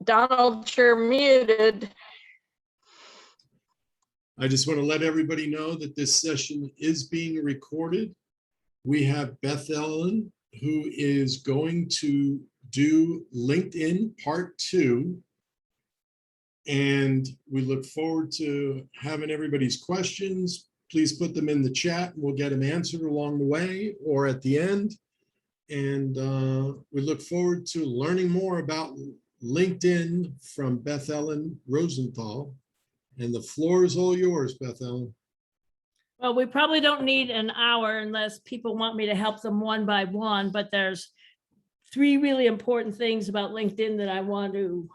Donald, you're muted. I just want to let everybody know that this session is being recorded. We have Beth Ellyn, who is going to do LinkedIn Part 2. And we look forward to having everybody's questions. Please put them in the chat and we'll get them answered along the way or at the end. And we look forward to learning more about LinkedIn from Beth Ellyn Rosenthal. And the floor is all yours, Beth Ellyn. Well, we probably don't need an hour unless people want me to help them one by one, but there's 3 really important things about LinkedIn that I want to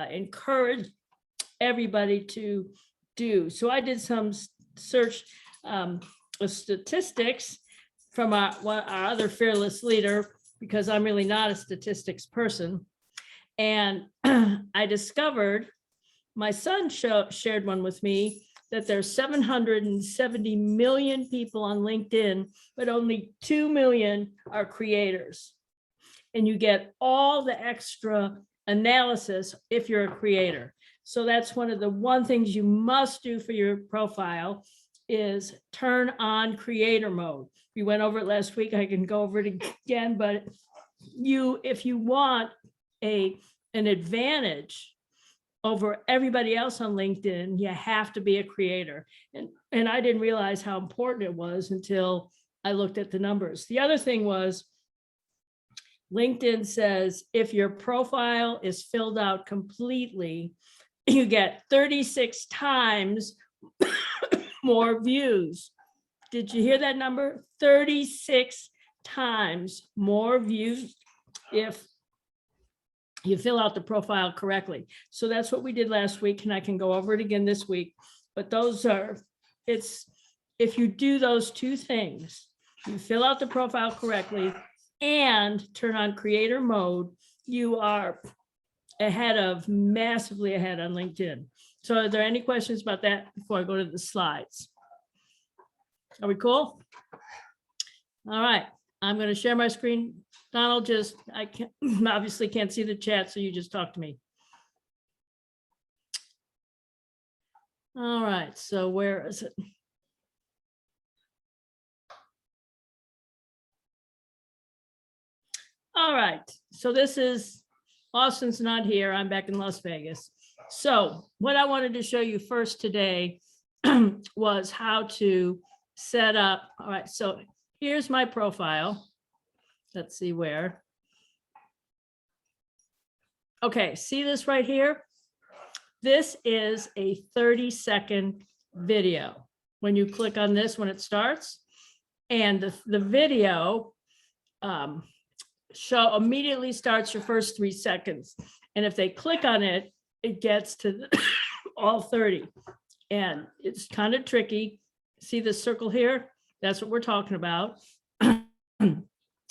encourage everybody to do. So I did some search statistics from our other fearless leader, because I'm really not a statistics person. And I discovered, my son shared one with me, that there's 770 million people on LinkedIn, but only 2 million are creators. And you get all the extra analysis if you're a creator. So that's one of the things you must do for your profile is turn on creator mode. We went over it last week. I can go over it again, but if you want an advantage over everybody else on LinkedIn, you have to be a creator. And I didn't realize how important it was until I looked at the numbers. The other thing was, LinkedIn says if your profile is filled out completely, you get 36 times more views. Did you hear that number? 36 times more views if you fill out the profile correctly. So that's what we did last week, and I can go over it again this week. But if you do those 2 things, you fill out the profile correctly and turn on creator mode, you are massively ahead on LinkedIn. So are there any questions about that before I go to the slides? Are we cool? All right, I'm going to share my screen. Donald, I obviously can't see the chat, so you just talk to me. All right, so where is it? All right, so this is, Austin's not here, I'm back in Las Vegas. So what I wanted to show you first today was how to set up. All right, so here's my profile. Let's see where. Okay, see this right here? This is a 30-second video. When you click on this, when it starts, and the video immediately starts your first 3 seconds. And if they click on it, it gets to all 30. And it's kind of tricky. See this circle here? That's what we're talking about.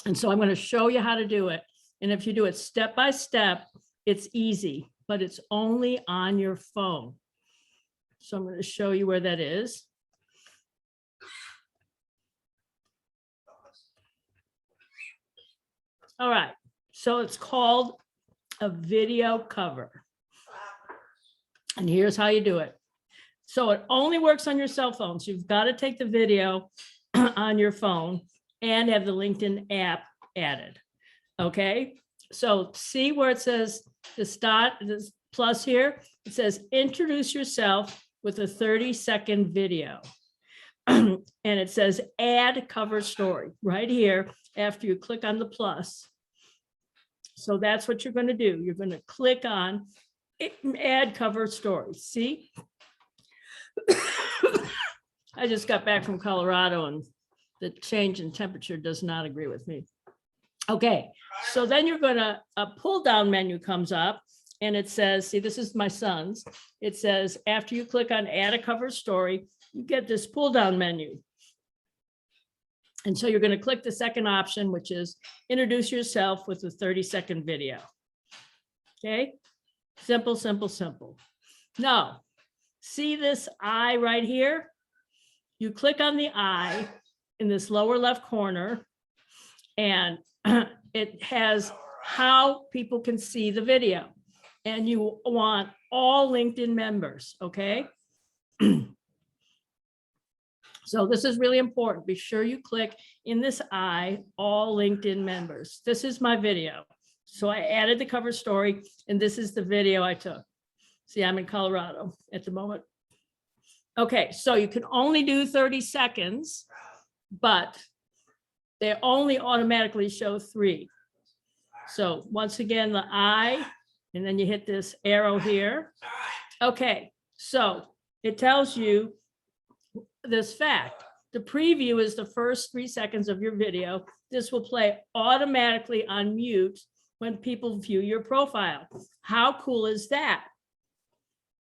And so I'm going to show you how to do it. And if you do it step by step, it's easy, but it's only on your phone. So I'm going to show you where that is. All right, so it's called a video cover. And here's how you do it. So it only works on your cell phone. So you've got to take the video on your phone and have the LinkedIn app added. Okay, so see where it says this plus here? It says introduce yourself with a 30-second video. And it says add cover story right here after you click on the plus. So that's what you're going to do. You're going to click on add cover story. See? I just got back from Colorado and the change in temperature does not agree with me. Okay, so then you're going to, a pull down menu comes up and it says, see, this is my son's. It says, after you click on add a cover story, you get this pull down menu. And so you're going to click the second option, which is introduce yourself with a 30-second video. Okay, simple, simple, simple. Now, see this eye right here? You click on the eye in this lower left corner, and it has how people can see the video. and you want all LinkedIn members, okay? So this is really important. Be sure you click in this eye, all LinkedIn members. This is my video. So I added the cover story, and this is the video I took. See, I'm in Colorado at the moment. Okay, so you can only do 30 seconds, but they only automatically show 3. So once again, the eye, and then you hit this arrow here. Okay, so it tells you this fact. The preview is the first 3 seconds of your video. This will play automatically on mute when people view your profile. How cool is that?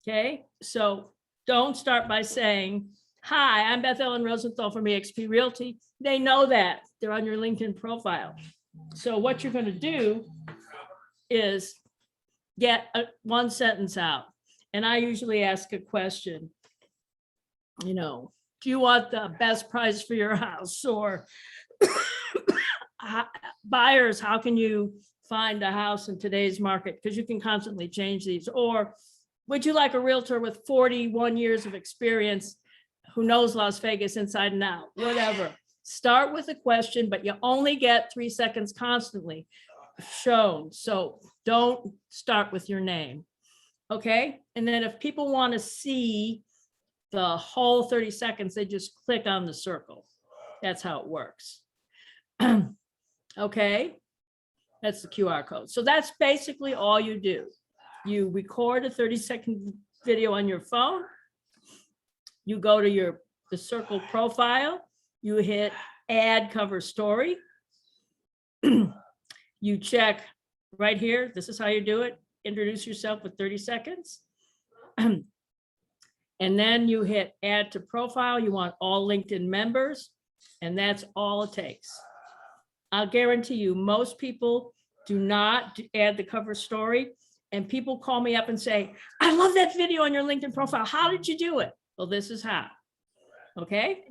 Okay, so don't start by saying, hi, I'm Beth Ellyn Rosenthal from eXp Realty. They know that. They're on your LinkedIn profile. So what you're going to do is get one sentence out. And I usually ask a question, you know, do you want the best price for your house? Or buyers, how can you find a house in today's market? Because you can constantly change these. Or would you like a realtor with 41 years of experience who knows Las Vegas inside and out? Whatever. Start with a question, but you only get 3 seconds constantly shown. So don't start with your name. Okay. And then if people want to see the whole 30 seconds, they just click on the circle. That's how it works. Okay. That's the QR code. So that's basically all you do. You record a 30-second video on your phone. You go to the circle profile. You hit add cover story. You check right here. This is how you do it. Introduce yourself with 30 seconds. And then you hit add to profile. You want all LinkedIn members. And that's all it takes. I'll guarantee you, most people do not add the cover story. And people call me up and say, I love that video on your LinkedIn profile. How did you do it? Well, this is how. Okay.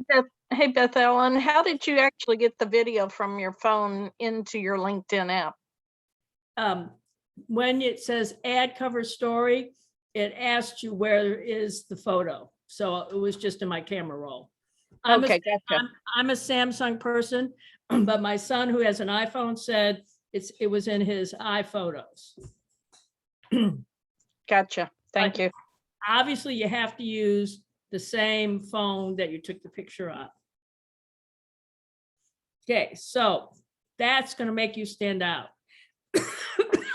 Hey, Beth Ellyn, how did you actually get the video from your phone into your LinkedIn app? When it says add cover story, it asks you where is the photo. So it was just in my camera roll. Okay, gotcha. I'm a Samsung person, but my son who has an iPhone said it was in his iPhotos. Gotcha. Thank you. Obviously, you have to use the same phone that you took the picture on. Okay, so that's going to make you stand out.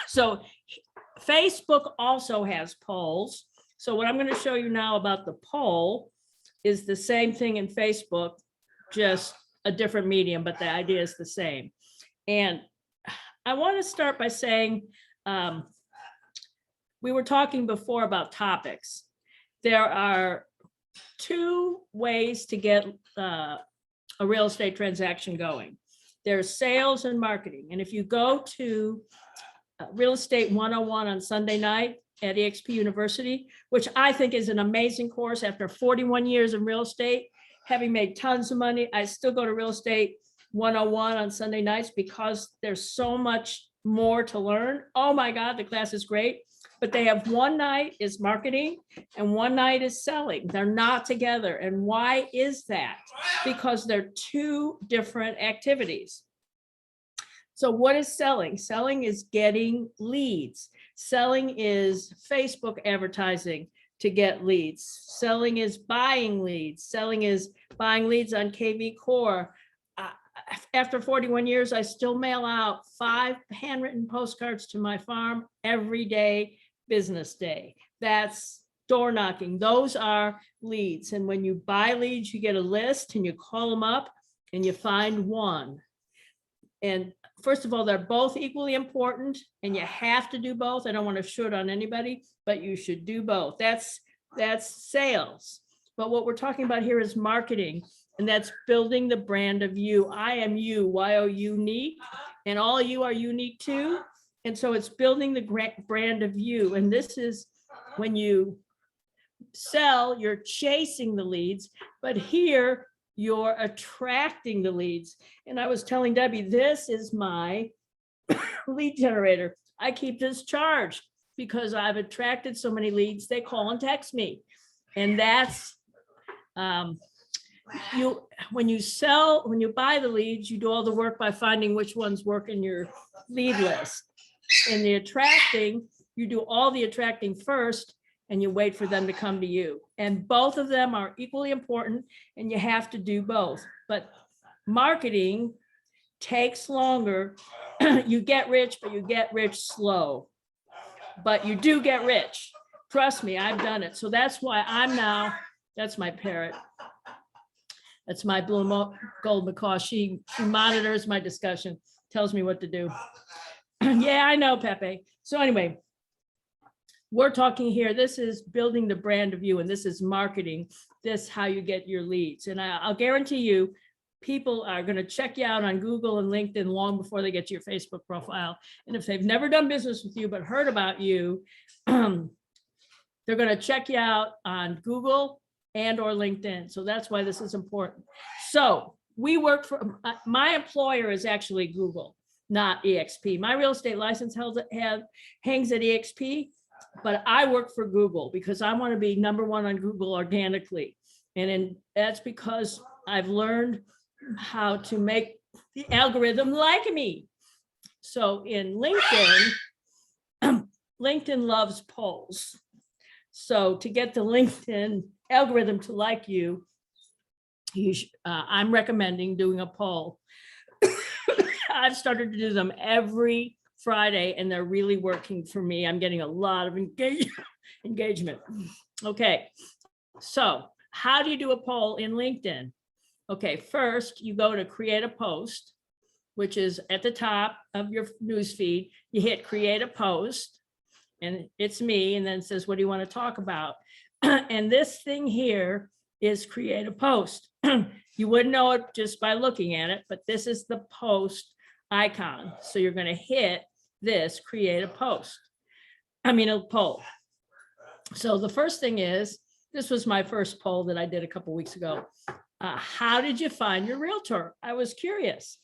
So Facebook also has polls. So what I'm going to show you now about the poll is the same thing in Facebook, just a different medium, but the idea is the same. And I want to start by saying, we were talking before about topics. There are 2 ways to get a real estate transaction going. There's sales and marketing. And if you go to Real Estate 101 on Sunday night at eXp University, which I think is an amazing course after 41 years in real estate, having made tons of money, I still go to Real Estate 101 on Sunday nights because there's so much more to learn. Oh my God, the class is great. But they have one night is marketing and one night is selling. They're not together. And why is that? Because they're 2 different activities. So what is selling? Selling is getting leads. Selling is Facebook advertising to get leads. Selling is buying leads. Selling is buying leads on KV Core. After 41 years, I still mail out 5 handwritten postcards to my farm every day, business day. That's door knocking. Those are leads. And when you buy leads, you get a list and you call them up and you find one. And first of all, they're both equally important and you have to do both. I don't want to short on anybody, but you should do both. That's sales. But what we're talking about here is marketing, and that's building the brand of you. I am you, Y-O unique, and all of you are unique too. And so it's building the brand of you. And this is when you sell, you're chasing the leads, but here you're attracting the leads. And I was telling Debbie, this is my lead generator. I keep this charged. because I've attracted so many leads, they call and text me. And that's, when you buy the leads, you do all the work by finding which ones work in your lead list. In the attracting, you do all the attracting first, and you wait for them to come to you. And both of them are equally important, and you have to do both. But marketing takes longer. You get rich, but you get rich slow. But you do get rich. Trust me, I've done it. So that's why I'm now, that's my parrot. That's my blue gold macaw. She monitors my discussion, tells me what to do. Yeah, I know, Pepe. So anyway, we're talking here. This is building the brand of you, and this is marketing. This is how you get your leads. And I'll guarantee you, people are going to check you out on Google and LinkedIn long before they get to your Facebook profile. And if they've never done business with you but heard about you, they're going to check you out on Google and or LinkedIn. So that's why this is important. So we work for, my employer is actually Google, not EXP. My real estate license hangs at EXP, but I work for Google because I want to be #1 on Google organically. And that's because I've learned how to make the algorithm like me. So in LinkedIn, LinkedIn loves polls. So to get the LinkedIn algorithm to like you, I'm recommending doing a poll. I've started to do them every Friday, and they're really working for me. I'm getting a lot of engagement. Okay, so how do you do a poll in LinkedIn? Okay, first you go to create a post, which is at the top of your newsfeed. You hit create a post, and it's me, and then it says, what do you want to talk about? And this thing here is create a post. You wouldn't know it just by looking at it, but this is the post icon. So you're going to hit this, create a post. A poll. So the first thing is, this was my first poll that I did a couple weeks ago. How did you find your realtor? I was curious.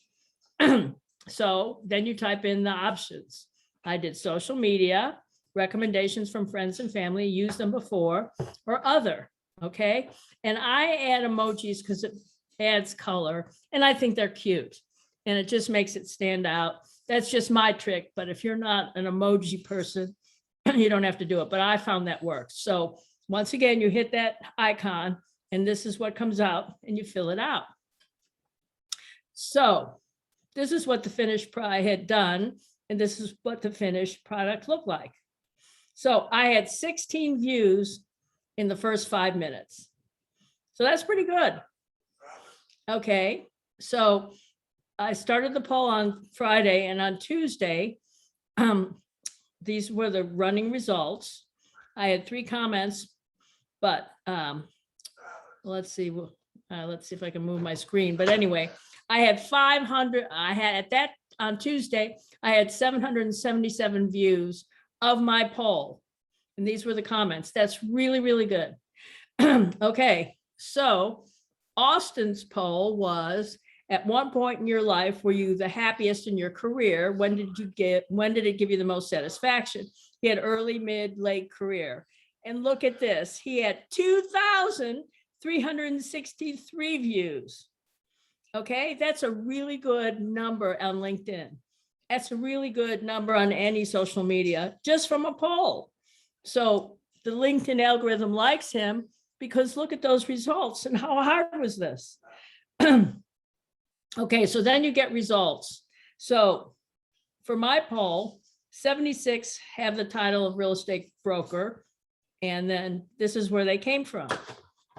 So then you type in the options. I did social media, recommendations from friends and family, used them before, or other. Okay. And I add emojis because it adds color, and I think they're cute, and it just makes it stand out. That's just my trick. But if you're not an emoji person, you don't have to do it. But I found that works. So once again, you hit that icon, and this is what comes out, and you fill it out. So this is what the finished product had done, and this is what the finished product looked like. So I had 16 views in the first 5 minutes. So that's pretty good. Okay, so I started the poll on Friday, and on Tuesday, these were the running results. I had 3 comments, but let's see if I can move my screen. But anyway, I had 500. On Tuesday, I had 777 views of my poll, and these were the comments. That's really, really good. Okay, so Austin's poll was, at one point in your life, were you the happiest in your career? When did it give you the most satisfaction? He had early, mid, late career. And look at this. He had 2,363 views. Okay, that's a really good number on LinkedIn. That's a really good number on any social media, just from a poll. So the LinkedIn algorithm likes him because look at those results. And how hard was this? Okay, so then you get results. So for my poll, 76 have the title of real estate broker. And then this is where they came from.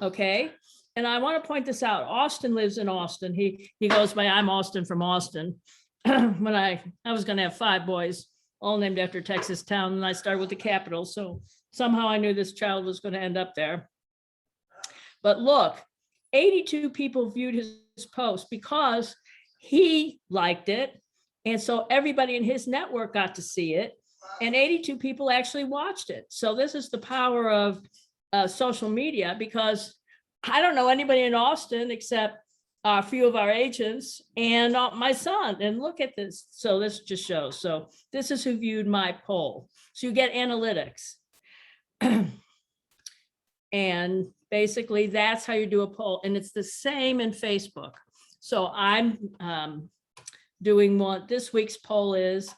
Okay. And I want to point this out. Austin lives in Austin. He goes by, I'm Austin from Austin. When I was going to have 5 boys, all named after Texas town, and I started with the capital. So somehow I knew this child was going to end up there. But look, 82 people viewed his post because he liked it. And so everybody in his network got to see it. And 82 people actually watched it. So this is the power of social media, because I don't know anybody in Austin except a few of our agents and my son, and look at this. So this just shows. So this is who viewed my poll. So you get analytics. And basically that's how you do a poll. And it's the same in Facebook. So I'm doing one, this week's poll is,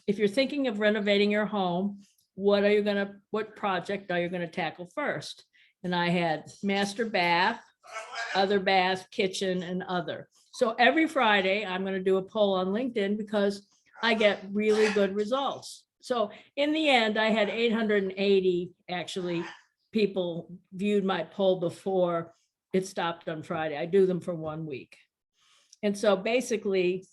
if you're thinking of renovating your home, what project are you gonna tackle first? And I had master bath, other bath, kitchen, and other. So every Friday, I'm gonna do a poll on LinkedIn because I get really good results. So in the end, I had 880 actually people viewed my poll before it stopped on Friday. I do them for 1 week. And so basically,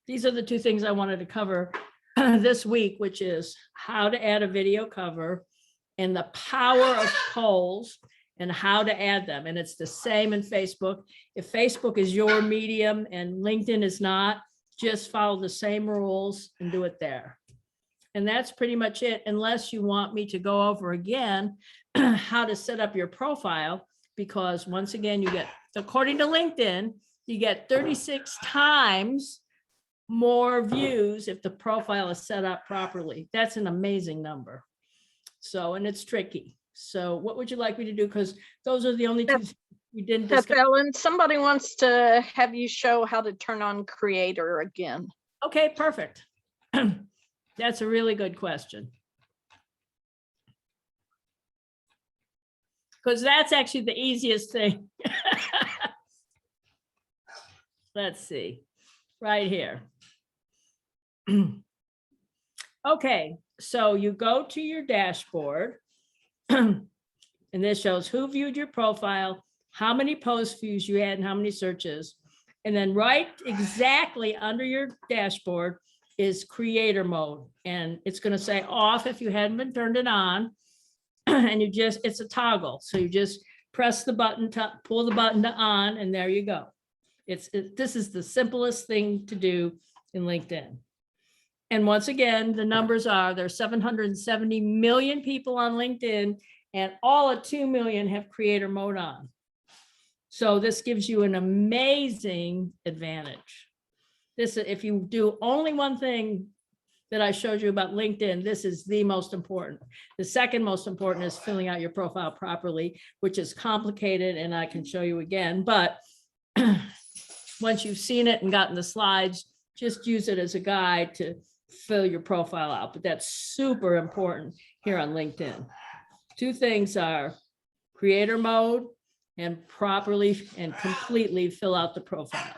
these are the two things I wanted to cover this week, which is how to add a video cover and the power of polls and how to add them. And it's the same in Facebook. If Facebook is your medium and LinkedIn is not, just follow the same rules and do it there. And that's pretty much it, unless you want me to go over again how to set up your profile, because once again, you get, according to LinkedIn, you get 36 times more views if the profile is set up properly. That's an amazing number. So, and it's tricky. So what would you like me to do? Because those are the only two we didn't discuss. Ellyn, somebody wants to have you show how to turn on Creator again. Okay, perfect. That's a really good question. Because that's actually the easiest thing. Let's see, right here. Okay, so you go to your dashboard and this shows who viewed your profile, how many post views you had, and how many searches. And then right exactly under your dashboard is creator mode. And it's going to say off if you hadn't been turned it on. And you just, it's a toggle. So you just press the button, to pull the button to on, and there you go. This is the simplest thing to do in LinkedIn. And once again, the numbers are, there's 770 million people on LinkedIn, and all of 2 million have creator mode on. So this gives you an amazing advantage. This, if you do only one thing that I showed you about LinkedIn, this is the most important. The second most important is filling out your profile properly, which is complicated, and I can show you again. But once you've seen it and gotten the slides, just use it as a guide to fill your profile out. But that's super important here on LinkedIn. Two things are creator mode and properly and completely fill out the profile.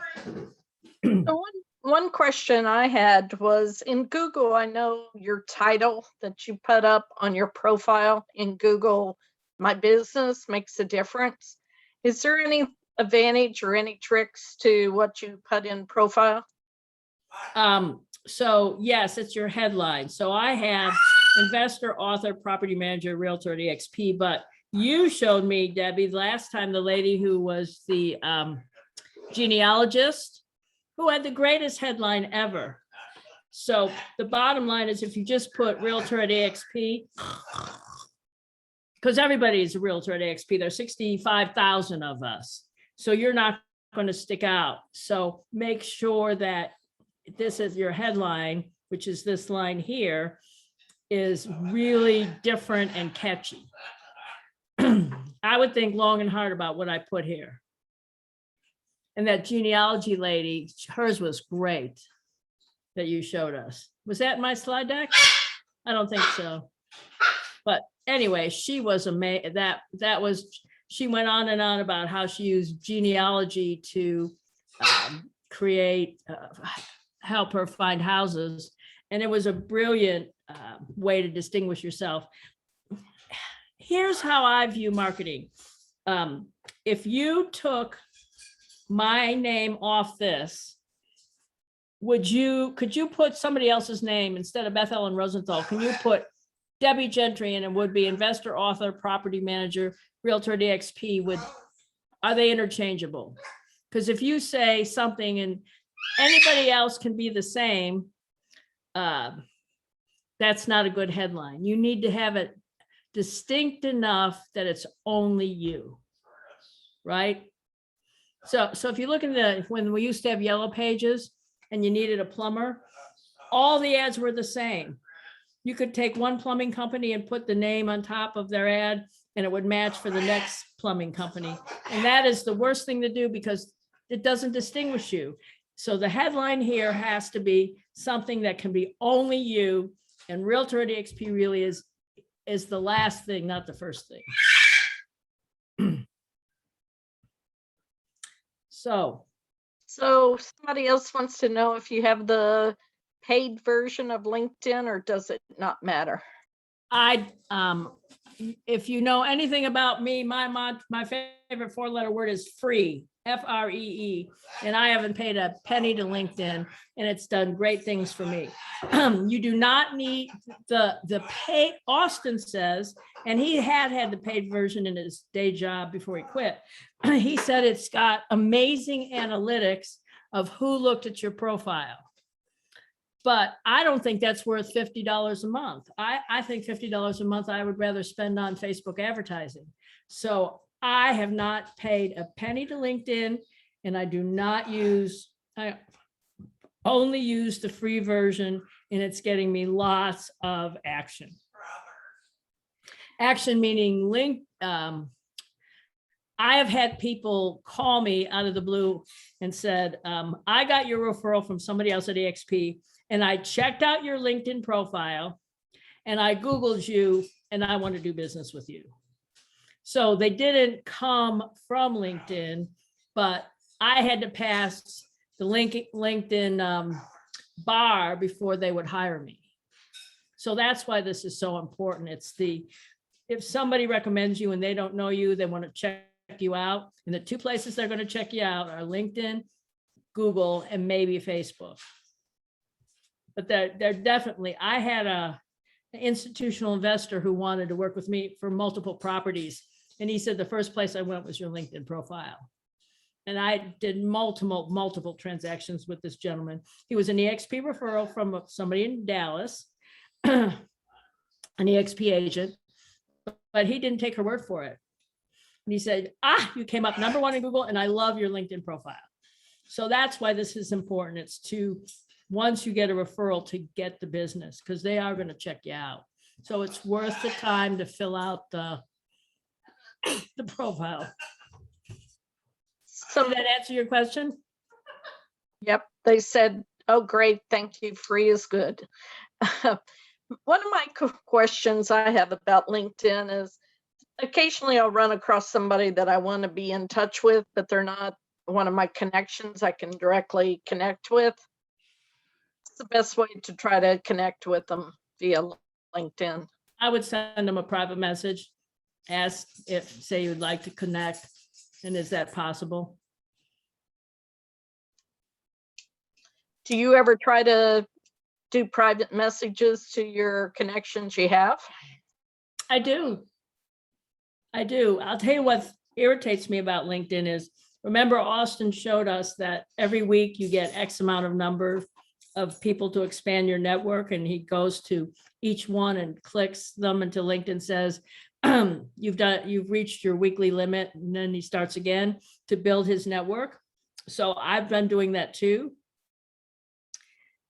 So one question I had was, in Google, I know your title that you put up on your profile in Google My Business makes a difference. Is there any advantage or any tricks to what you put in profile? So yes, it's your headline. So I have investor, author, property manager, realtor at EXP, but you showed me, Debbie, last time, the lady who was the genealogist, who had the greatest headline ever. So the bottom line is, if you just put realtor at EXP, because everybody is a realtor at EXP, there's 65,000 of us. So you're not going to stick out. So make sure that this is your headline, which is this line here, is really different and catchy. I would think long and hard about what I put here. And that genealogy lady, hers was great that you showed us. Was that my slide deck? I don't think so. But anyway, she was amazing. That was, she went on and on about how she used genealogy to create, help her find houses. And it was a brilliant way to distinguish yourself. Here's how I view marketing. If you took my name off this, could you put somebody else's name instead of Beth Ellyn Rosenthal? Can you put Debbie Gentry, and it would be investor, author, property manager, realtor, DXP? Are they interchangeable? Because if you say something and anybody else can be the same, that's not a good headline. You need to have it distinct enough that it's only you, right? So if you look at when we used to have yellow pages and you needed a plumber, all the ads were the same. You could take one plumbing company and put the name on top of their ad and it would match for the next plumbing company. And that is the worst thing to do because it doesn't distinguish you. So the headline here has to be something that can be only you, and Realtor at EXP really is the last thing, not the first thing. So somebody else wants to know if you have the paid version of LinkedIn, or does it not matter? If you know anything about me, my favorite four-letter word is free, FREE, and I haven't paid a penny to LinkedIn, and it's done great things for me. You do not need the pay. Austin says, and he had the paid version in his day job before he quit. He said it's got amazing analytics of who looked at your profile. But I don't think that's worth $50 a month. I think $50 a month I would rather spend on Facebook advertising. So I have not paid a penny to LinkedIn, and I only use the free version, and it's getting me lots of action. Action meaning I have had people call me out of the blue and said, I got your referral from somebody else at EXP, and I checked out your LinkedIn profile and I Googled you and I want to do business with you. So they didn't come from LinkedIn, but I had to pass the LinkedIn bar before they would hire me. So that's why this is so important. If somebody recommends you and they don't know you, they want to check you out. And the two places they're going to check you out are LinkedIn, Google, and maybe Facebook. But they're definitely, I had an institutional investor who wanted to work with me for multiple properties. And he said, the first place I went was your LinkedIn profile. And I did multiple transactions with this gentleman. He was an EXP referral from somebody in Dallas, an EXP agent, but he didn't take her word for it. And he said, you came up number one in Google, and I love your LinkedIn profile. So that's why this is important. It's once you get a referral, to get the business, because they are going to check you out. So it's worth the time to fill out the profile. So Did that answer your question? yep, they said, oh, great, thank you, free is good. One of my questions I have about LinkedIn is occasionally I'll run across somebody that I want to be in touch with, but they're not one of my connections I can directly connect with. What's the best way to try to connect with them via LinkedIn? I would send them a private message, ask if, say, you'd like to connect, and is that possible? Do you ever try to do private messages to your connections you have? I do. I'll tell you what irritates me about LinkedIn is, remember Austin showed us that every week you get X amount of number of people to expand your network, and he goes to each one and clicks them until LinkedIn says, you've reached your weekly limit, and then he starts again to build his network. So I've been doing that too.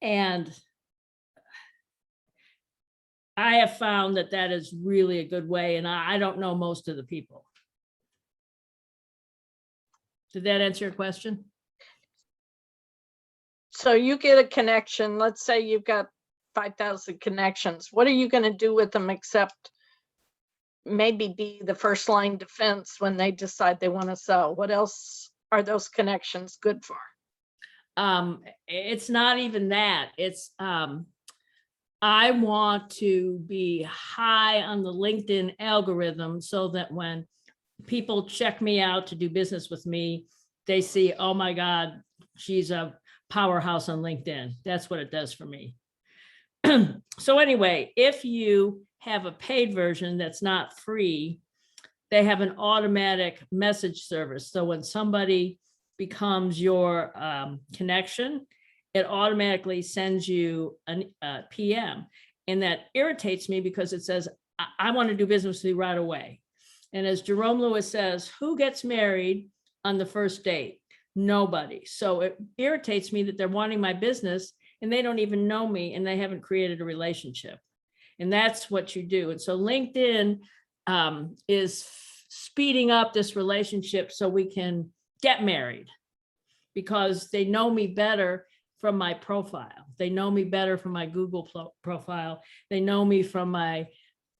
And I have found that is really a good way, and I don't know most of the people. Did that answer your question? So you get a connection, let's say you've got 5,000 connections. What are you going to do with them except maybe be the first line defense when they decide they want to sell? What else are those connections good for? It's not even that. It's I want to be high on the LinkedIn algorithm so that when people check me out to do business with me, they see, oh my God, she's a powerhouse on LinkedIn. That's what it does for me. So anyway, if you have a paid version that's not free, they have an automatic message service. So when somebody becomes your connection, it automatically sends you a PM. And that irritates me because it says, I want to do business with you right away. And as Jerome Lewis says, who gets married on the first date? Nobody. So it irritates me that they're wanting my business and they don't even know me and they haven't created a relationship. And that's what you do. And so LinkedIn is speeding up this relationship so we can get married, because they know me better from my profile. They know me better from my Google profile. They know me from my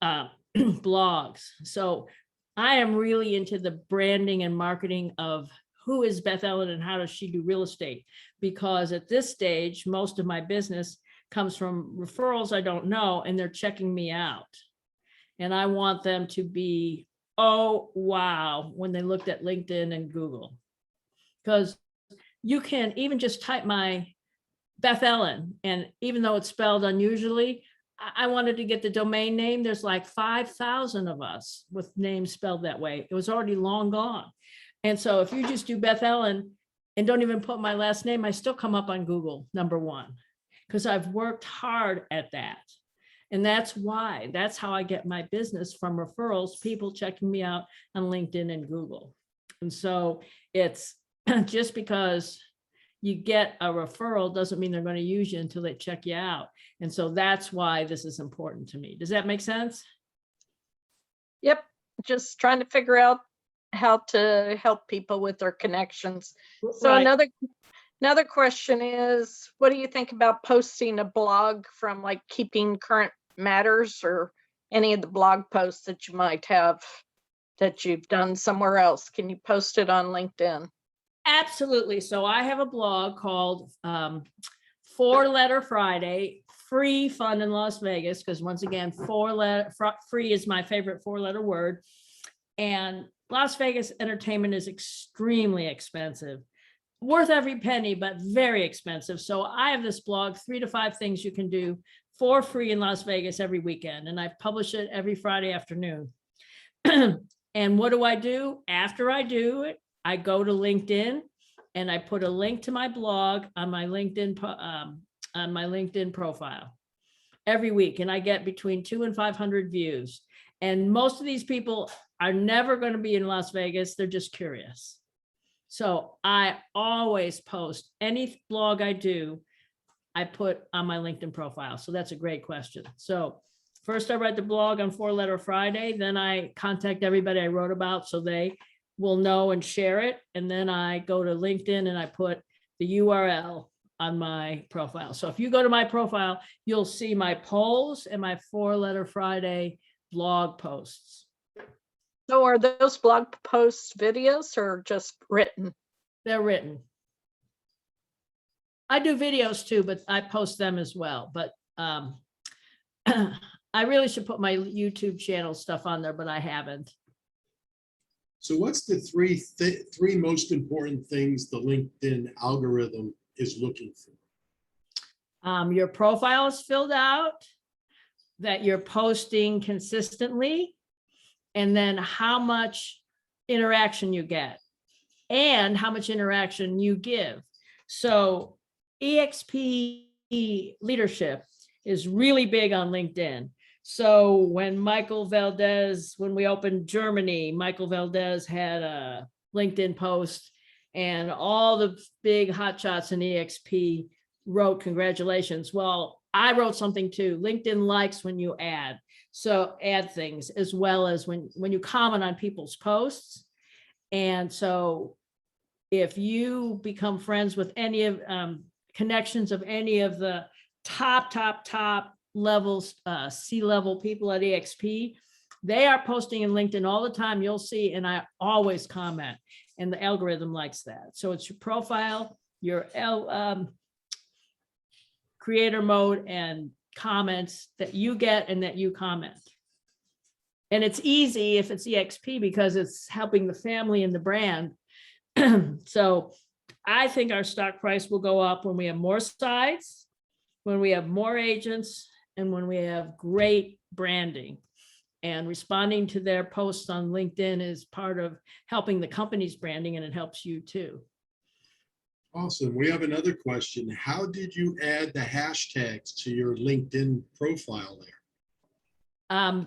blogs. So I am really into the branding and marketing of who is Beth Ellyn and how does she do real estate? Because at this stage, most of my business comes from referrals I don't know, and they're checking me out. And I want them to be, oh, wow, when they looked at LinkedIn and Google. Because you can even just type my Beth Ellyn, and even though it's spelled unusually, I wanted to get the domain name. There's like 5,000 of us with names spelled that way. It was already long gone. And so if you just do Beth Ellyn and don't even put my last name, I still come up on Google, #1, because I've worked hard at that. And that's why, that's how I get my business, from referrals, people checking me out on LinkedIn and Google. And so it's just because you get a referral doesn't mean they're going to use you until they check you out. And so that's why this is important to me. Does that make sense? Yep, just trying to figure out how to help people with their connections. So Right. another question is, what do you think about posting a blog from like Keeping Current Matters, or any of the blog posts that you might have that you've done somewhere else? Can you post it on LinkedIn? Absolutely. So I have a blog called 4-Letter Friday, free fun in Las Vegas, because once again, free is my favorite 4-letter word. And Las Vegas entertainment is extremely expensive, worth every penny, but very expensive. So I have this blog, 3 to 5 things you can do for free in Las Vegas every weekend. And I publish it every Friday afternoon. And what do? After I do it, I go to LinkedIn and I put a link to my blog on my LinkedIn profile every week. And I get between 200 and 500 views. And most of these people are never going to be in Las Vegas. They're just curious. So I always post any blog I do, I put on my LinkedIn profile. So that's a great question. So first I write the blog on 4-Letter Friday, then I contact everybody I wrote about so they will know and share it. And then I go to LinkedIn and I put the URL on my profile. So if you go to my profile, you'll see my polls and my 4-Letter Friday blog posts. So are those blog posts videos or just written? They're written. I do videos too, but I post them as well. But I really should put my YouTube channel stuff on there, but I haven't. So what's the three most important things the LinkedIn algorithm is looking for? Your profile is filled out, that you're posting consistently, and then how much interaction you get and how much interaction you give. So EXP leadership is really big on LinkedIn. So when we opened Germany, Michael Valdez had a LinkedIn post, and all the big hotshots in EXP wrote congratulations. Well, I wrote something too. LinkedIn likes when you add things, as well as when you comment on people's posts. And so if you become friends with any of connections of any of the top levels, C-level people at EXP, they are posting in LinkedIn all the time. You'll see, and I always comment, and the algorithm likes that. So it's your profile, your creator mode, and comments that you get and that you comment. And it's easy if it's EXP because it's helping the family and the brand. So I think our stock price will go up when we have more sites, when we have more agents, and when we have great branding. And responding to their posts on LinkedIn is part of helping the company's branding, and it helps you too. Awesome. We have another question. How did you add the hashtags to your LinkedIn profile there?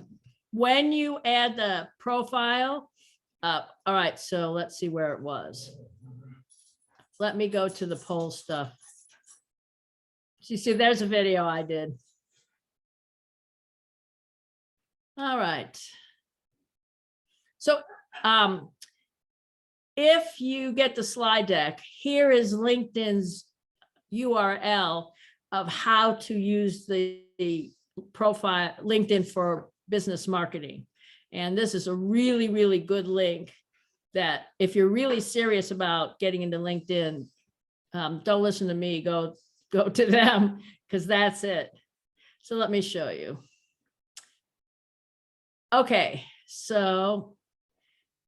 When you add the profile, all right, so let's see where it was. let me go to the poll stuff. You see, there's a video I did. All right. So if you get the slide deck, here is LinkedIn's URL of how to use the profile LinkedIn for business marketing. And this is a really, really good link that if you're really serious about getting into LinkedIn, don't listen to me, go to them, because that's it. So let me show you. Okay, so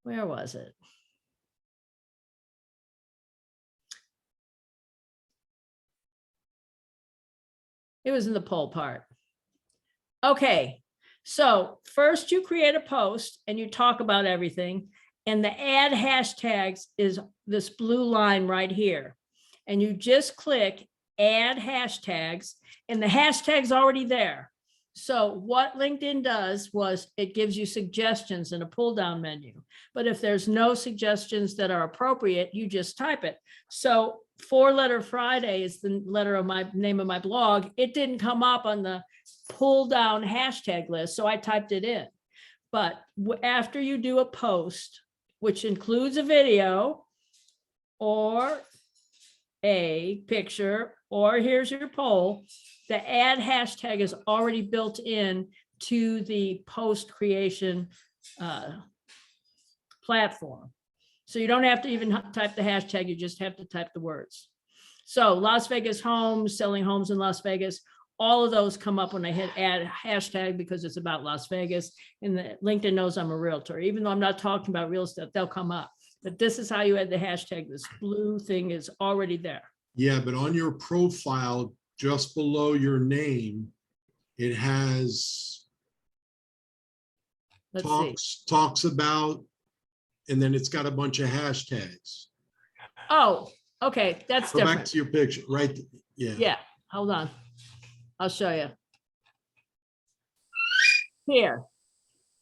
where was it? It was in the poll part. Okay, so first you create a post and you talk about everything, and the add hashtags is this blue line right here. And you just click add hashtags, and the hashtag's already there. So what LinkedIn does was it gives you suggestions in a pull down menu. But if there's no suggestions that are appropriate, you just type it. So 4-letter Friday is the letter of my name of my blog. It didn't come up on the pull down hashtag list, so I typed it in. But after you do a post, which includes a video or a picture, or here's your poll, the add hashtag is already built in to the post creation platform. So you don't have to even type the hashtag, you just have to type the words. So Las Vegas homes, selling homes in Las Vegas, all of those come up when I hit add hashtag because it's about Las Vegas, and the LinkedIn knows I'm a realtor. Even though I'm not talking about real estate, they'll come up. But this is how you add the hashtag. This blue thing is already there. Yeah, but on your profile, just below your name, it has Let's see. talks about, and then it's got a bunch of hashtags. Oh, okay, that's Go different. back to your picture, right? Yeah. Yeah, hold on. I'll show you. Here.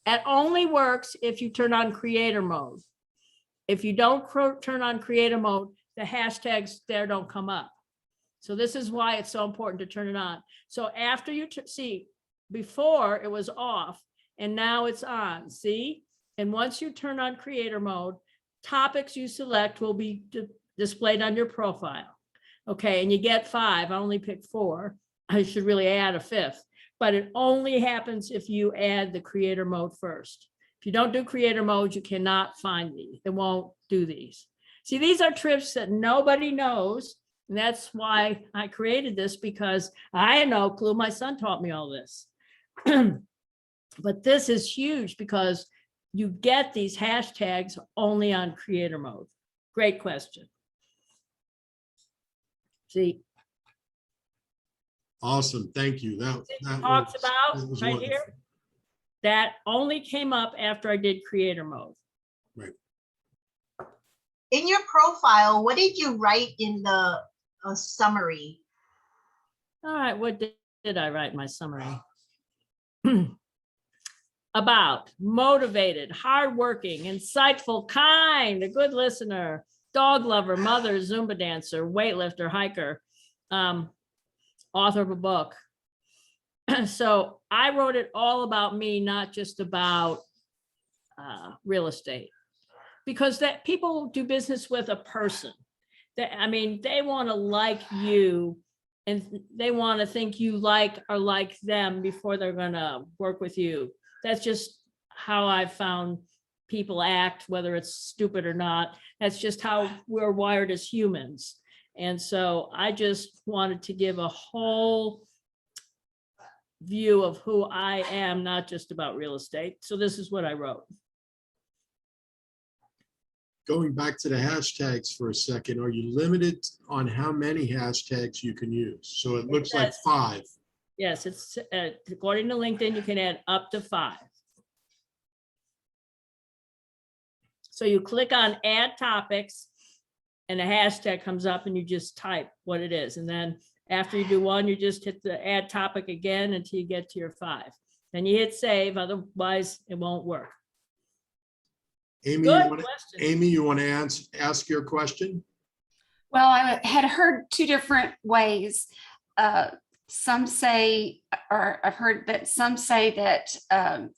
It only works if you turn on creator mode. If you don't turn on creator mode, the hashtags there don't come up. So this is why it's so important to turn it on. So after you see, before it was off and now it's on, see? And once you turn on creator mode, topics you select will be displayed on your profile. Okay, and you get 5. I only picked 4. I should really add a 5th, but it only happens if you add the creator mode first. If you don't do creator mode, you cannot find these. It won't do these. See, these are tricks that nobody knows. And that's why I created this, because I had no clue. My son taught me all this. But this is huge because you get these hashtags only on creator mode. Great question. See? Awesome. Thank you. That Talks was about right wonderful. here. That only came up after I did creator mode. Right. In your profile, what did you write in the summary? All right, what did I write in my summary? About motivated, hardworking, insightful, kind, a good listener, dog lover, mother, Zumba dancer, weightlifter, hiker, author of a book. So I wrote it all about me, not just about real estate, because that people do business with a person. I mean, they want to like you and they want to think you are like them before they're going to work with you. That's just how I've found people act, whether it's stupid or not. That's just how we're wired as humans. And so I just wanted to give a whole view of who I am, not just about real estate. So this is what I wrote. Going back to the hashtags for a second, are you limited on how many hashtags you can use? So it looks like 5. Yes, it's according to LinkedIn, you can add up to 5. So you click on add topics and a hashtag comes up and you just type what it is. And then after you do 1, you just hit the add topic again until you get to your 5. Then you hit save, otherwise it won't work. Amy, Good you question. Amy, you want to ask your question? Well, I had heard two different ways. Some say, or I've heard that some say that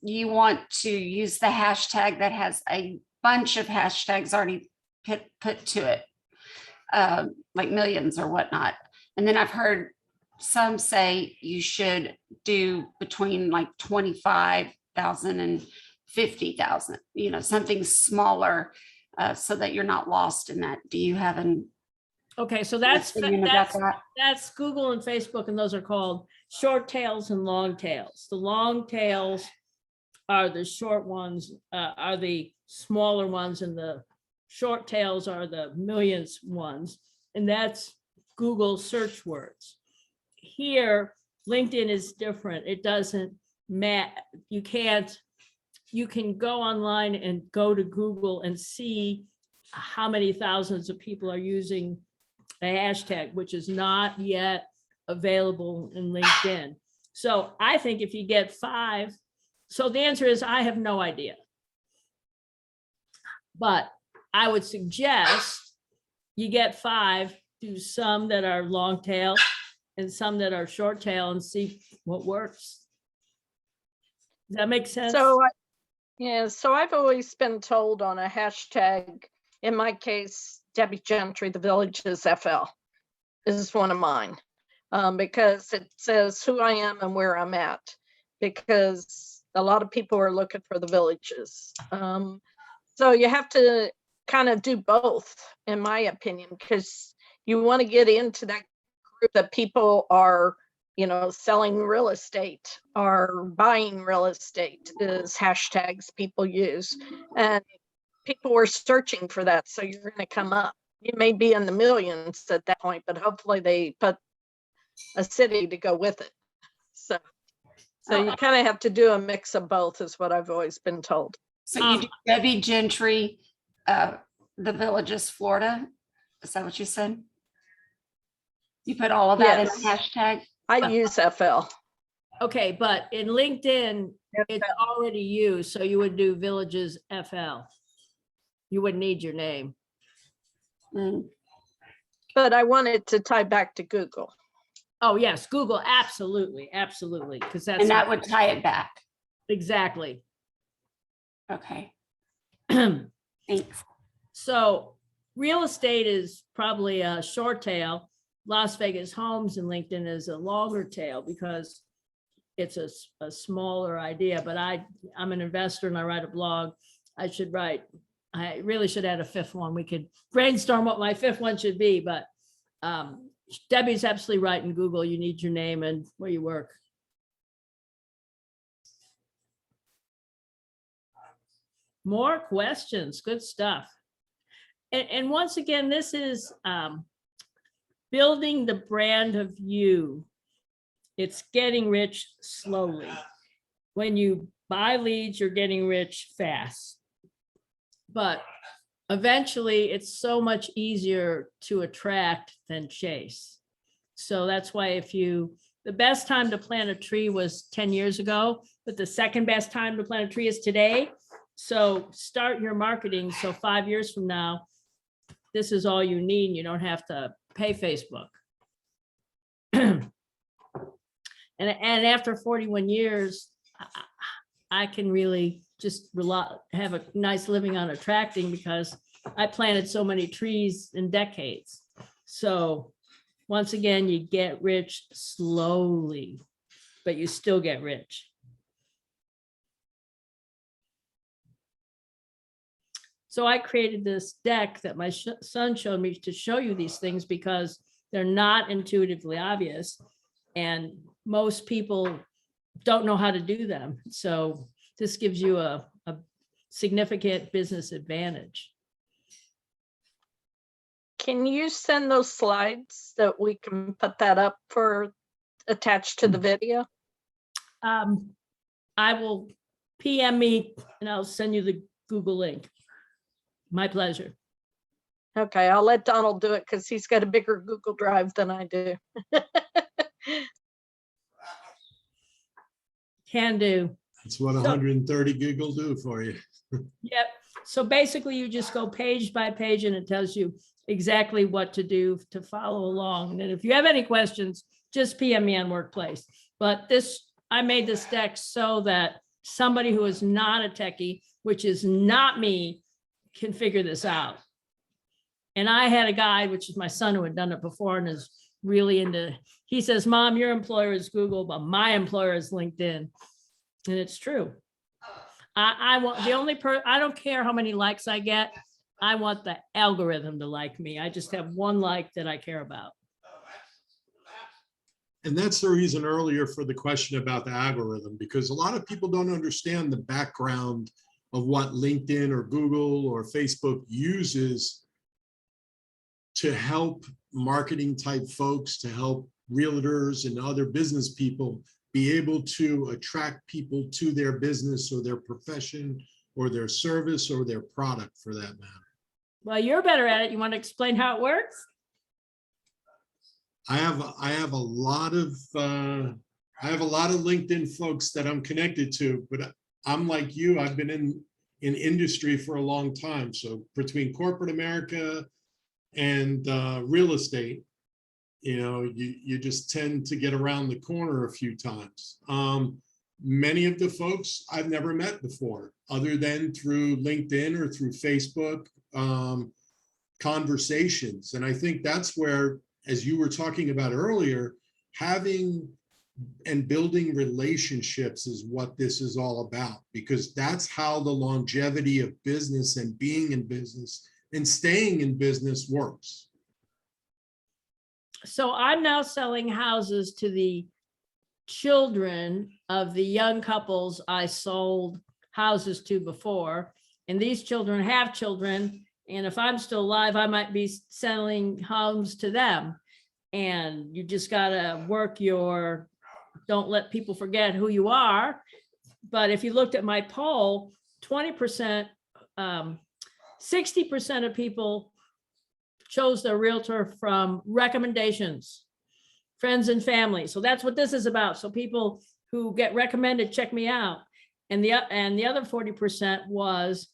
you want to use the hashtag that has a bunch of hashtags already put to it, like millions or whatnot. And then I've heard some say you should do between like 25,000 and 50,000, something smaller, so that you're not lost in that. Do you have an Okay, so that's opinion about that? that's Google and Facebook, and those are called short tails and long tails. The long tails are the short ones, are the smaller ones, and the short tails are the millions ones, and that's Google search words. Here, LinkedIn is different. It doesn't matter. You can go online and go to Google and see how many thousands of people are using the hashtag, which is not yet available in LinkedIn. So I think if you get 5, so the answer is I have no idea. But I would suggest you get 5, do some that are long tail and some that are short tail, and see what works. Does that make sense? So, yeah, so I've always been told on a hashtag, in my case, Debbie Gentry, the Village is FL, is one of mine, because it says who I am and where I'm at, because a lot of people are looking for the villages. So you have to kind of do both, in my opinion, because you want to get into that group that people are, selling real estate or buying real estate is hashtags people use. And people were searching for that. So you're going to come up. You may be in the millions at that point, but hopefully they put a city to go with it. So you kind of have to do a mix of both, is what I've always been told. So you do Debbie Gentry, the Villages, Florida. Is that what you said? You put all of that Yes. in a hashtag? I use FL. Okay, but in LinkedIn, it's already used, so you would do Villages FL. You wouldn't need your name. Mm. But I wanted to tie back to Google. Oh, yes, Google, absolutely, because that's And that would tie it back. exactly. Okay, thanks. So real estate is probably a short tail. Las Vegas homes in LinkedIn is a longer tail because it's a smaller idea, but I'm an investor and I write a blog. I really should add a 5th one. We could brainstorm what my 5th one should be, but Debbie's absolutely right. In Google, you need your name and where you work. More questions, good stuff. And once again, this is building the brand of you. It's getting rich slowly. When you buy leads, you're getting rich fast. But eventually, it's so much easier to attract than chase. So that's why the best time to plant a tree was 10 years ago, but the second best time to plant a tree is today. So start your marketing. So 5 years from now, this is all you need. You don't have to pay Facebook. And after 41 years, I can really just have a nice living on attracting because I planted so many trees in decades. So once again, you get rich slowly, but you still get rich. So I created this deck that my son showed me to show you these things because they're not intuitively obvious. And most people don't know how to do them. So this gives you a significant business advantage. Can you send those slides that we can put that up for attached to the video? I will PM me and I'll send you the Google link. My pleasure. Okay, I'll let Donald do it because he's got a bigger Google Drive than I do. Can do. That's what 130 gig will do for you. Yep. So basically you just go page by page and it tells you exactly what to do to follow along. And if you have any questions, just PM me on Workplace. But this, I made this deck so that somebody who is not a techie, which is not me, can figure this out. And I had a guy, which is my son, who had done it before and is really into, he says, Mom, your employer is Google, but my employer is LinkedIn. And it's true. I want the only I don't care how many likes I get. I want the algorithm to like me. I just have one like that I care about. And that's the reason earlier for the question about the algorithm, because a lot of people don't understand the background of what LinkedIn or Google or Facebook uses to help marketing type folks, to help realtors and other business people be able to attract people to their business or their profession or their service or their product for that matter. Well, you're better at it. You want to explain how it works? I have a lot of LinkedIn folks that I'm connected to, but I'm like you. I've been in industry for a long time. So between corporate America and real estate, you just tend to get around the corner a few times. Many of the folks I've never met before, other than through LinkedIn or through Facebook conversations. And I think that's where, as you were talking about earlier, having and building relationships is what this is all about, because that's how the longevity of business and being in business and staying in business works. So I'm now selling houses to the children of the young couples I sold houses to before. And these children have children. And if I'm still alive, I might be selling homes to them. And you just gotta work your, don't let people forget who you are. But if you looked at my poll, 20%, 60% of people chose their realtor from recommendations, friends and family. So that's what this is about. So people who get recommended, check me out. And the other 40% was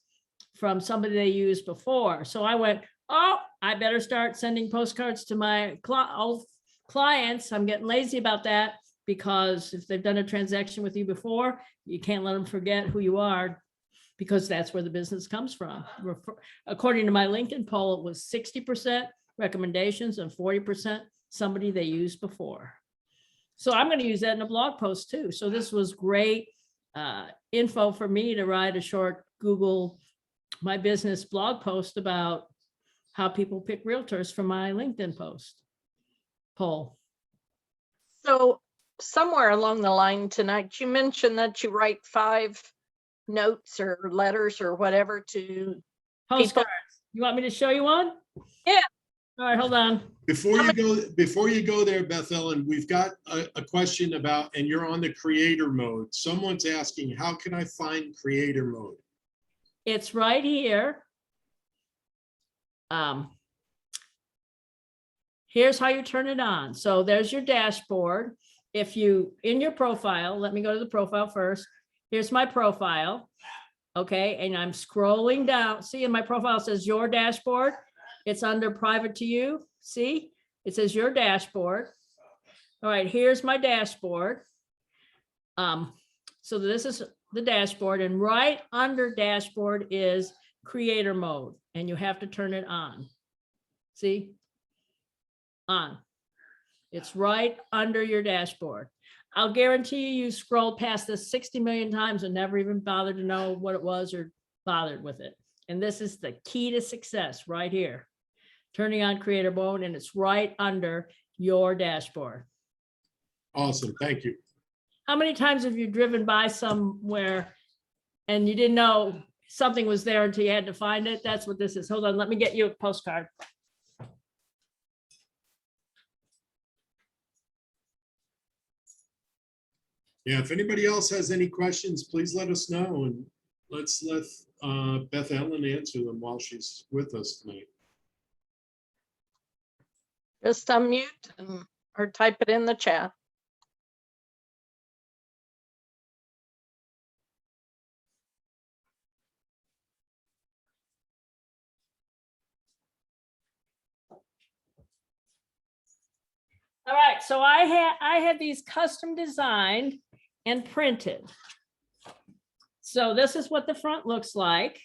from somebody they used before. So I went, oh, I better start sending postcards to my old clients. I'm getting lazy about that, because if they've done a transaction with you before, you can't let them forget who you are, because that's where the business comes from. According to my LinkedIn poll, it was 60% recommendations and 40% somebody they used before. So I'm going to use that in a blog post too. So this was great info for me to write a short Google My Business blog post about how people pick realtors from my LinkedIn poll. So somewhere along the line tonight, you mentioned that you write 5 notes or letters or whatever to Postcards. You want me to show you one? Yeah. All right, hold on. Before you go there, Beth Ellyn, we've got a question about, and you're on the creator mode. Someone's asking, how can I find creator mode? It's right here. Here's how you turn it on. So there's your dashboard. If you, in your profile, let me go to the profile first. Here's my profile. Okay, and I'm scrolling down. See, in my profile, it says your dashboard. It's under private to you. See, it says your dashboard. All right, here's my dashboard. So this is the dashboard, and right under dashboard is creator mode, and you have to turn it on. See, on. It's right under your dashboard. I'll guarantee you scrolled past this 60 million times and never even bothered to know what it was or bothered with it. And this is the key to success right here. Turning on creator mode, and it's right under your dashboard. Awesome, thank you. How many times have you driven by somewhere and you didn't know something was there until you had to find it? That's what this is. Hold on, let me get you a postcard. Yeah, if anybody else has any questions, please let us know, and let's let Beth Ellyn answer them while she's with us tonight. Just unmute or type it in the chat. All right, so I had these custom designed and printed. So this is what the front looks like.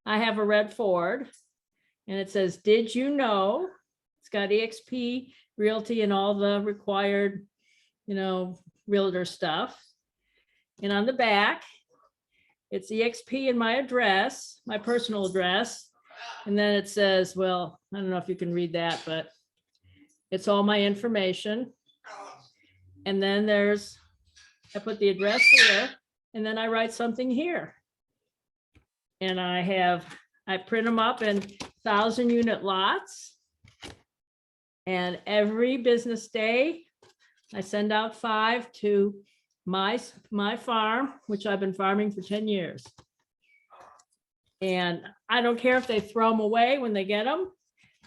I have a red Ford and it says, did you know? It's got EXP, Realty, and all the required, realtor stuff. And on the back, it's EXP and my address, my personal address. And then it says, well, I don't know if you can read that, but it's all my information. And then I put the address here, and then I write something here. And I print them up in 1,000-unit lots. And every business day, I send out 5 to my farm, which I've been farming for 10 years. And I don't care if they throw them away when they get them,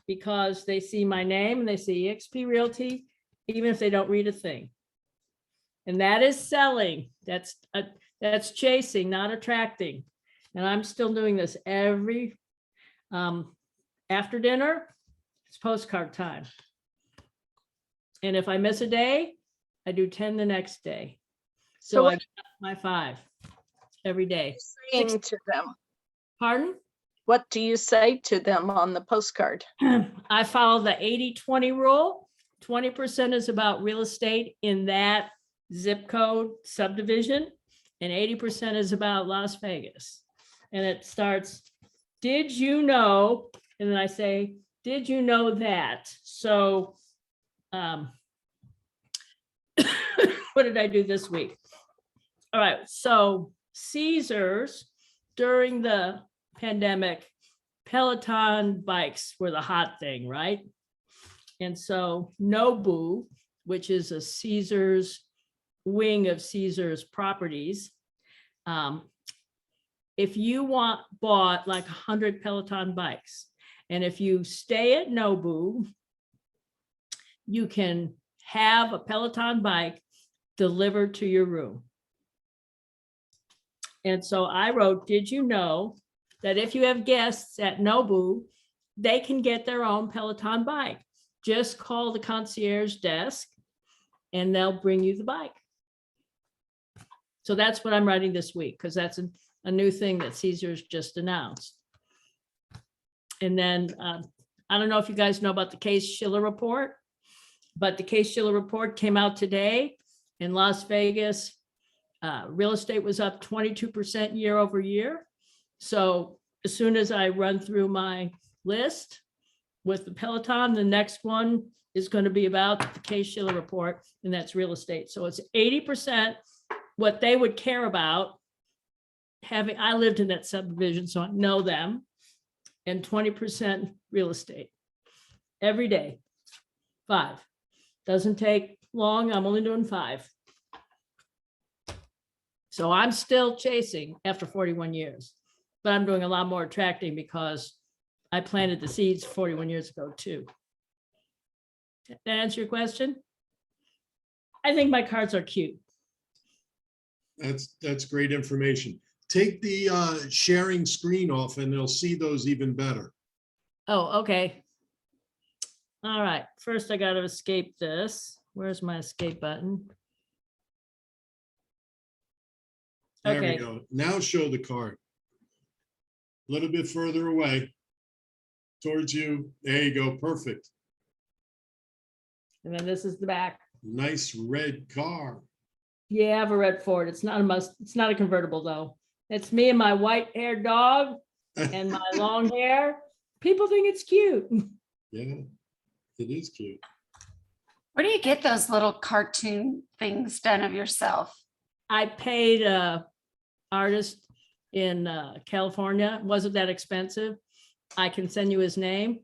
because they see my name and they see EXP Realty, even if they don't read a thing. And that is selling. That's chasing, not attracting. And I'm still doing this every after dinner. It's postcard time. And if I miss a day, I do 10 the next day. So I get my 5 every day. Saying to them, Pardon? what do you say to them on the postcard? I follow the 80-20 rule. 20% is about real estate in that zip code subdivision, and 80% is about Las Vegas. And it starts, did you know? And then I say, did you know that? So what did I do this week? All right, so Caesars during the pandemic, Peloton bikes were the hot thing, right? And so Nobu, which is a Caesars wing of Caesars properties, if you bought like 100 Peloton bikes, and if you stay at Nobu, you can have a Peloton bike delivered to your room. And so I wrote, did you know that if you have guests at Nobu, they can get their own Peloton bike? Just call the concierge desk and they'll bring you the bike. So that's what I'm writing this week, because that's a new thing that Caesars just announced. And then I don't know if you guys know about the Case-Shiller report, but the Case-Shiller report came out today. In Las Vegas, real estate was up 22% year over year. So as soon as I run through my list with the Peloton, the next one is going to be about the Case-Shiller report, and that's real estate. So it's 80% what they would care about. I lived in that subdivision, so I know them, and 20% real estate every day. 5. Doesn't take long. I'm only doing 5. So I'm still chasing after 41 years, but I'm doing a lot more attracting because I planted the seeds 41 years ago too. Did that answer your question? I think my cards are cute. That's great information. Take the sharing screen off and they'll see those even better. Oh, okay. All right. First, I got to escape this. Where's my escape button? There Okay. we go. Now show the card. A little bit further away. Towards you. There you go. Perfect. And then this is the back. Nice red car. Yeah, I have a red Ford. It's not a convertible though. It's me and my white-haired dog and my long hair. People think it's cute. Yeah, it is cute. Where do you get those little cartoon things done of yourself? I paid an artist in California. It wasn't that expensive. I can send you his name.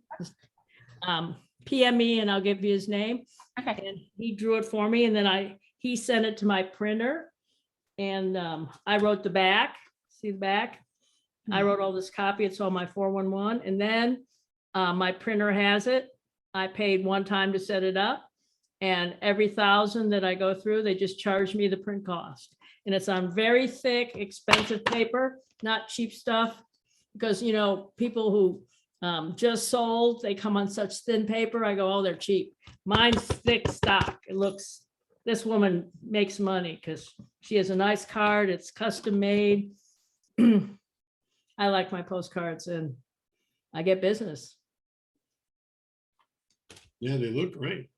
PM me and I'll give you his name. Okay. And he drew it for me, and then he sent it to my printer, and I wrote the back. See the back? I wrote all this copy. It's on my 411, and then my printer has it. I paid one time to set it up, and every 1,000 that I go through, they just charge me the print cost. And it's on very thick, expensive paper, not cheap stuff, because people who just sold. They come on such thin paper. I go, oh, they're cheap. Mine's thick stock. It looks, this woman makes money because she has a nice card. It's custom made. I like my postcards and I get business. Yeah, they look great.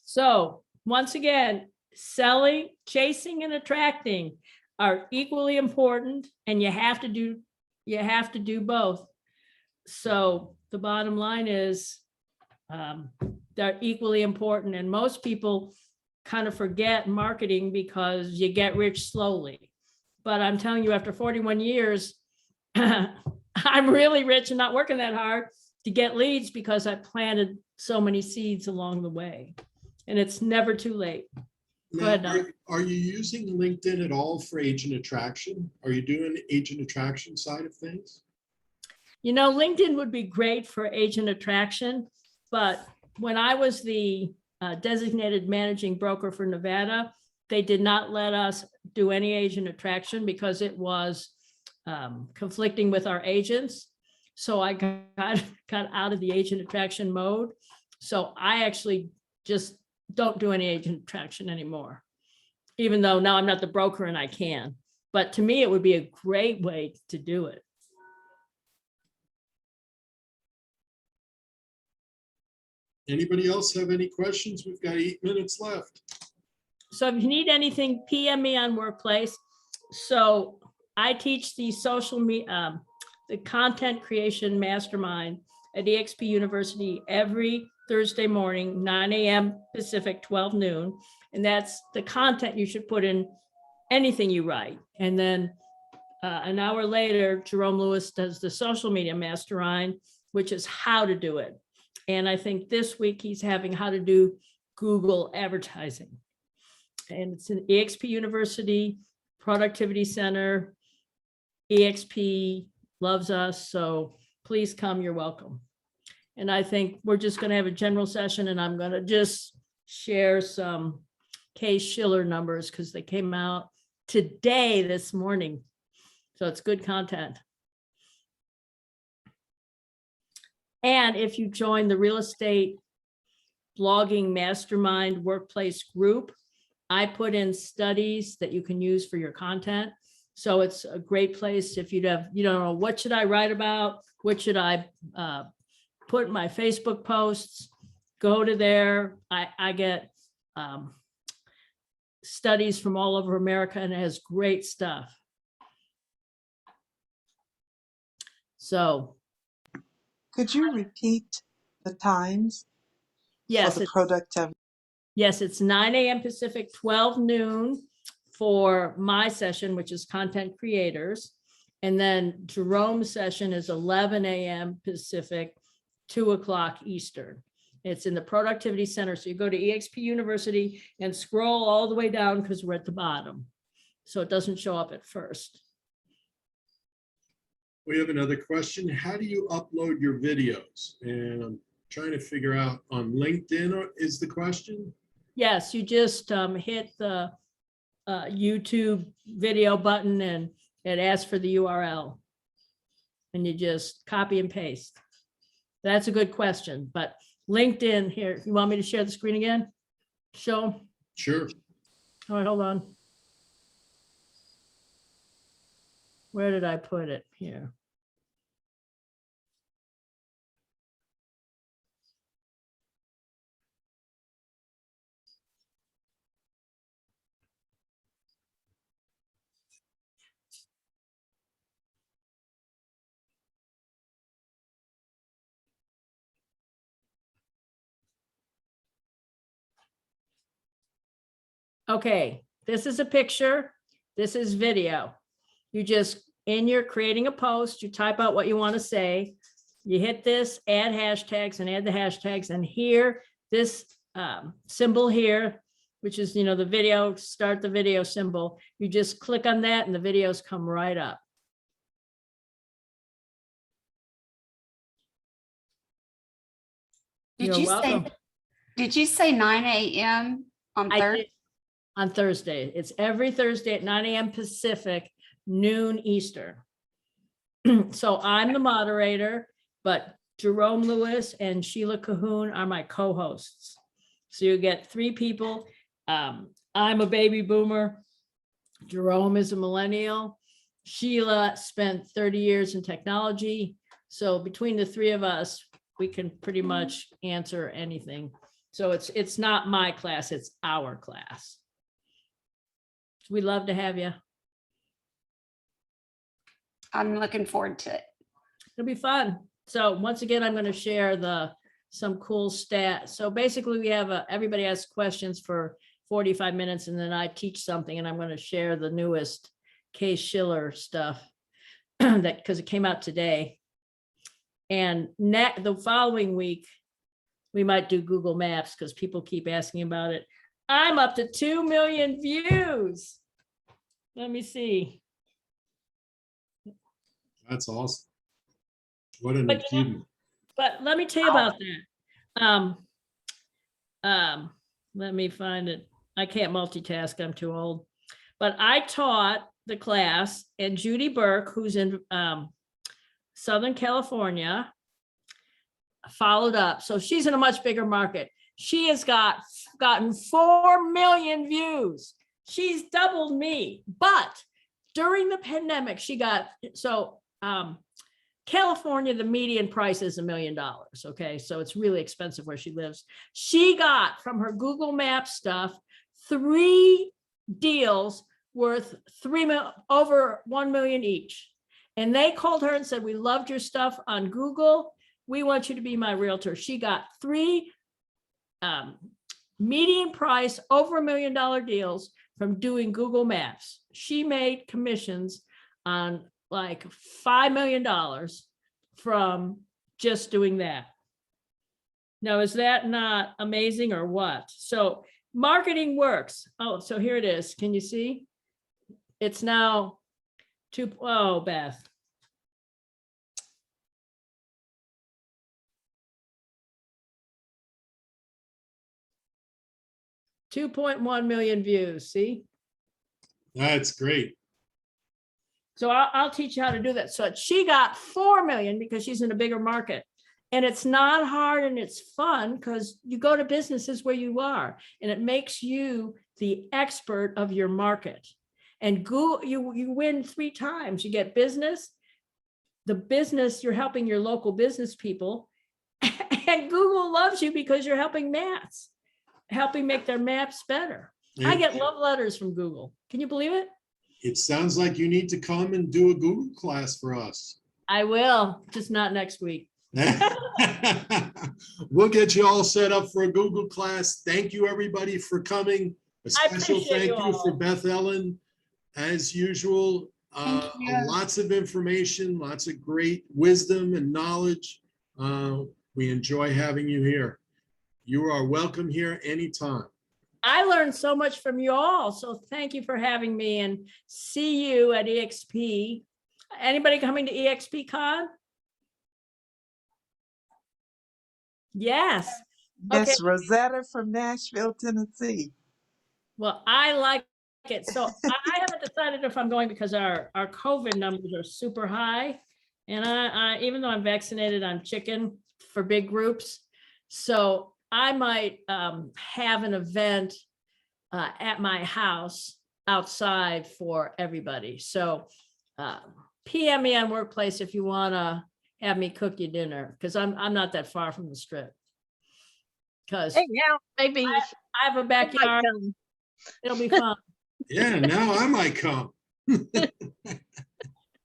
So once again, selling, chasing, and attracting are equally important, and you have to do both. So the bottom line is they're equally important, and most people kind of forget marketing because you get rich slowly. But I'm telling you, after 41 years, I'm really rich and not working that hard to get leads because I planted so many seeds along the way, and it's never too late. Go Now, ahead, Don. are you using LinkedIn at all for agent attraction? Are you doing agent attraction side of things? You know, LinkedIn would be great for agent attraction, but when I was the designated managing broker for Nevada, they did not let us do any agent attraction because it was conflicting with our agents. So I got out of the agent attraction mode. So I actually just don't do any agent attraction anymore, even though now I'm not the broker and I can. But to me, it would be a great way to do it. Anybody else have any questions? We've got 8 minutes left. So if you need anything, PM me on Workplace. So I teach the social media, the content creation mastermind at EXP University every Thursday morning, 9 a.m. Pacific, 12 noon. And that's the content you should put in anything you write. And then an hour later, Jerome Lewis does the social media mastermind, which is how to do it. And I think this week he's having how to do Google advertising. And it's an EXP University Productivity Center. EXP loves us, so please come, you're welcome. And I think we're just going to have a general session, and I'm going to just share some Case-Shiller numbers because they came out today, this morning. So it's good content. And if you join the real estate blogging mastermind workplace group, I put in studies that you can use for your content. So it's a great place if you don't know, what should I write about? What should I put in my Facebook posts? Go to there. I get studies from all over America, and it has great stuff. So. Could you repeat the times Yes, for the productivity? Yes, it's 9 a.m. Pacific, 12 noon for my session, which is content creators. And then Jerome's session is 11 a.m. Pacific, 2 o'clock Eastern. It's in the Productivity Center. So you go to EXP University and scroll all the way down because we're at the bottom. So it doesn't show up at first. We have another question. How do you upload your videos? And I'm trying to figure out on LinkedIn is the question. Yes, you just hit the YouTube video button and it asks for the URL. And you just copy and paste. That's a good question. But LinkedIn here, you want me to share the screen again? Show? Sure. All right, hold on. Where did I put it? Here. Okay, this is a picture. This is video. You just, in your creating a post, you type out what you want to say. You hit this, add hashtags, and add the hashtags. And here, this symbol here, which is, the video, start the video symbol. You just click on that and the videos come right up. You're welcome. Did you say 9 a.m. on I Thursday? did on Thursday. It's every Thursday at 9 a.m. Pacific, noon Eastern. So I'm the moderator but Jerome Lewis and Sheila Cahoon are my co-hosts. So you get 3 people. I'm a baby boomer. Jerome is a millennial. Sheila spent 30 years in technology. So between the 3 of us, we can pretty much answer anything. So it's not my class, it's our class. We'd love to have you. I'm looking forward to it. It'll be fun. So once again, I'm going to share some cool stats. So basically we have everybody asks questions for 45 minutes and then I teach something, and I'm going to share the newest Case-Shiller stuff that because it came out today. And the following week, we might do Google Maps because people keep asking about it. I'm up to 2 million views. Let me see. That's awesome. What an But, achievement. But let me tell you about that. Let me find it. I can't multitask. I'm too old. But I taught the class, and Judy Burke, who's in Southern California, followed up. So she's in a much bigger market. She has gotten 4 million views. She's doubled me. But during the pandemic, she got, California, the median price is $1 million. Okay. So it's really expensive where she lives. She got from her Google Maps stuff, 3 deals worth over 1 million each. And they called her and said, we loved your stuff on Google. We want you to be my realtor. She got 3 median price over $1 million deals from doing Google Maps. She made commissions on like $5 million from just doing that. Now, is that not amazing or what? So marketing works. Oh, so here it is. Can you see? It's now Beth. $2.1 million views. See? That's great. So I'll teach you how to do that. So she got 4 million because she's in a bigger market. And it's not hard and it's fun because you go to businesses where you are and it makes you the expert of your market. And Google, you win 3 times. You get business, the business, you're helping your local business people. And Google loves you because you're helping make their maps better. I get love letters from Google. Can you believe it? It sounds like you need to come and do a Google class for us. I will, just not next week. We'll get you all set up for a Google class. Thank you, everybody, for coming. A I special appreciate thank you you for all. Beth Ellyn. As usual, Thank you. lots of information, lots of great wisdom and knowledge. We enjoy having you here. You are welcome here anytime. I learned so much from you all. So thank you for having me, and see you at EXP. Anybody coming to EXP Con? Yes. Yes, Rosetta from Nashville, Tennessee. Well, I like it. So I haven't decided if I'm going because our COVID numbers are super high. And I even though I'm vaccinated, I'm chicken for big groups. So I might have an event at my house outside for everybody. So PM me on Workplace if you want to have me cook you dinner, because I'm not that far from the Strip. Because Hey, yeah, maybe I have a I might backyard. come. It'll be fun. Yeah, now I might come.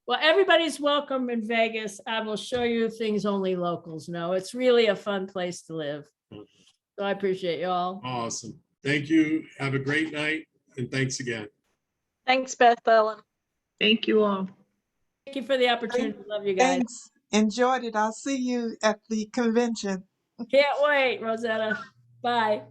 Well, everybody's welcome in Vegas. I will show you things only locals know. It's really a fun place to live. So I appreciate you all. Awesome. Thank you. Have a great night. And thanks again. Thanks, Beth Ellyn. Thank you all. Thank you for the opportunity. Love you guys. Thanks. Enjoyed it. I'll see you at the convention. Can't wait, Rosetta. Bye.